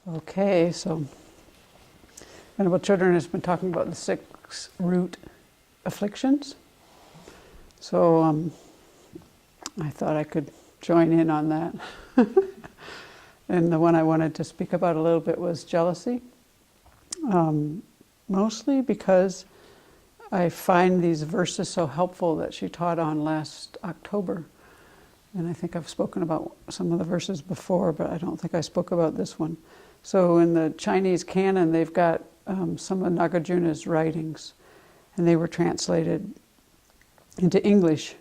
Okay, so Venerable Children has been talking about the 6 root afflictions. So I thought I could join in on that. And the one I wanted to speak about a little bit was jealousy. Mostly because I find these verses so helpful that she taught on last October. And I think I've spoken about some of the verses before, but I don't think I spoke about this one. So in the Chinese canon, they've got some of Nagarjuna's writings, and they were translated into English.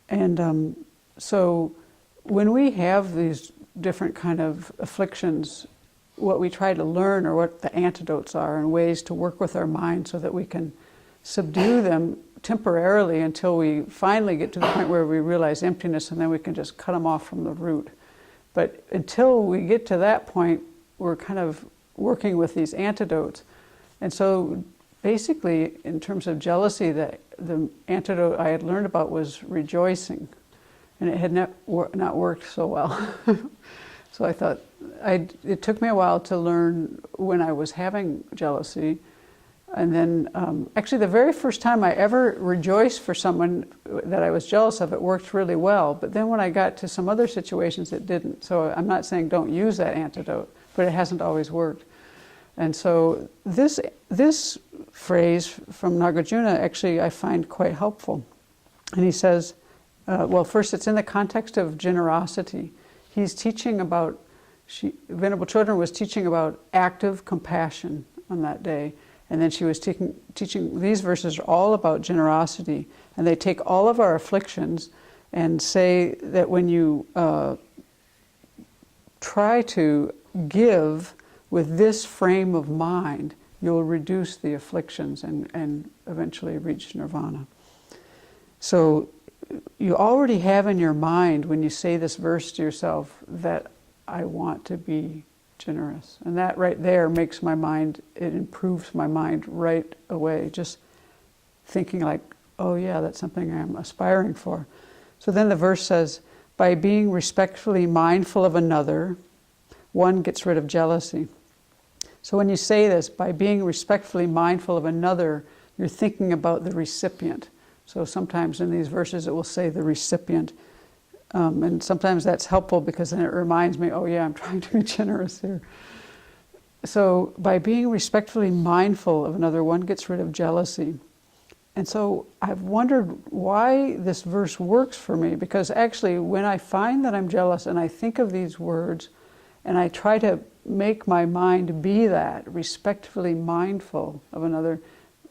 And so when we have these different kind of afflictions, what we try to learn are what the antidotes are and ways to work with our mind so that we can subdue them temporarily until we finally get to the point where we realize emptiness, and then we can just cut them off from the root. But until we get to that point, we're kind of working with these antidotes. And so basically, in terms of jealousy, the antidote I had learned about was rejoicing. And it had not worked so well. So I thought, it took me a while to learn when I was having jealousy. And then, actually the very first time I ever rejoiced for someone that I was jealous of, it worked really well. But then when I got to some other situations, it didn't. So I'm not saying don't use that antidote, but it hasn't always worked. And so this phrase from Nagarjuna actually I find quite helpful. And he says, well, first it's in the context of generosity. He's teaching about, Venerable Children was teaching about active compassion on that day. And then she was teaching, these verses are all about generosity. And they take all of our afflictions and say that when you try to give with this frame of mind, you'll reduce the afflictions and eventually reach nirvana. So you already have in your mind, when you say this verse to yourself, that I want to be generous. And that right there makes my mind, it improves my mind right away. Just thinking like, oh yeah, that's something I'm aspiring for. So then the verse says, by being respectfully mindful of another, one gets rid of jealousy. So when you say this, by being respectfully mindful of another, you're thinking about the recipient. So sometimes in these verses it will say the recipient. And sometimes that's helpful because then it reminds me, oh yeah, I'm trying to be generous here. So by being respectfully mindful of another, one gets rid of jealousy. And so I've wondered why this verse works for me, because actually when I find that I'm jealous and I think of these words and I try to make my mind be that, respectfully mindful of another,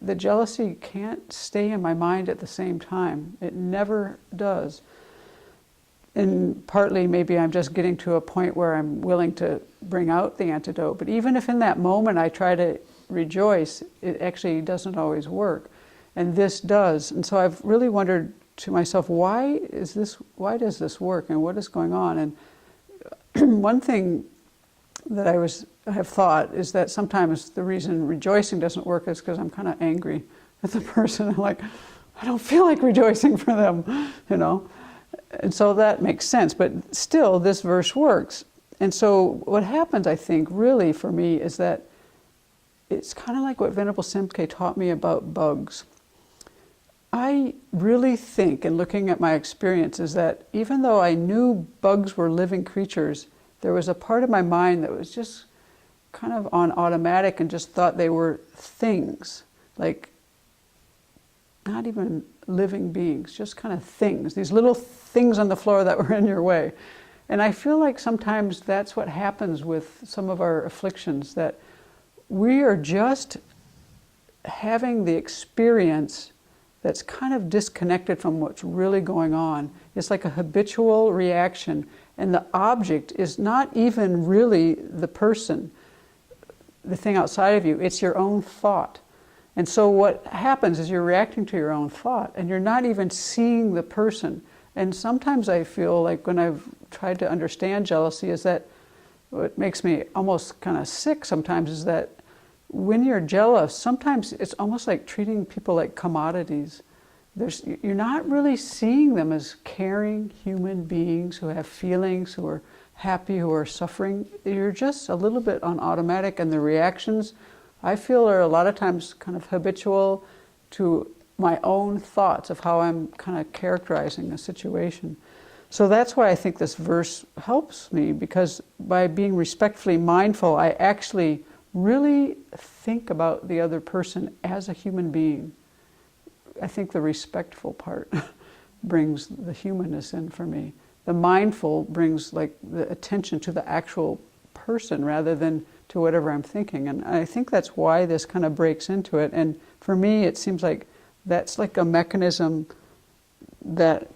the jealousy can't stay in my mind at the same time. It never does. And partly maybe I'm just getting to a point where I'm willing to bring out the antidote. But even if in that moment I try to rejoice, it actually doesn't always work. And this does. And so I've really wondered to myself, why does this work and what is going on? And one thing that I have thought is that sometimes the reason rejoicing doesn't work is because I'm kind of angry at the person. I'm like, I don't feel like rejoicing for them, you know. And so that makes sense, but still this verse works. And so what happens, I think, really for me is that it's kind of like what Venerable Semke taught me about bugs. I really think, in looking at my experience, is that even though I knew bugs were living creatures, there was a part of my mind that was just kind of on automatic and just thought they were things, like not even living beings, just kind of things, these little things on the floor that were in your way. And I feel like sometimes that's what happens with some of our afflictions, that we are just having the experience that's kind of disconnected from what's really going on. It's like a habitual reaction, and the object is not even really the person, the thing outside of you, it's your own thought. And so what happens is you're reacting to your own thought, and you're not even seeing the person. And sometimes I feel like when I've tried to understand jealousy is that what makes me almost kind of sick sometimes is that when you're jealous, sometimes it's almost like treating people like commodities. You're not really seeing them as caring human beings who have feelings, who happy, who are suffering, you're just a little bit on automatic, and the reactions, I feel, are a lot of times kind of habitual to my own thoughts of how I'm kind of characterizing a situation. So that's why I think this verse helps me, because by being respectfully mindful, I actually really think about the other person as a human being. I think the respectful part brings the humanness in for me. The mindful brings like the attention to the actual person rather than to whatever I'm thinking. And I think that's why this kind of breaks into it. And for me, it seems like that's like a mechanism that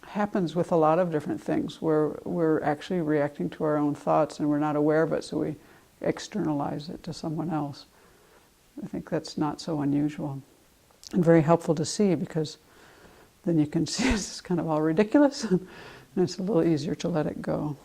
happens with a lot of different things, where we're actually reacting to our own thoughts and we're not aware of it, so we externalize it to someone else. I think that's not so unusual and very helpful to see, because then you can see it's kind of all ridiculous and it's a little easier to let it go.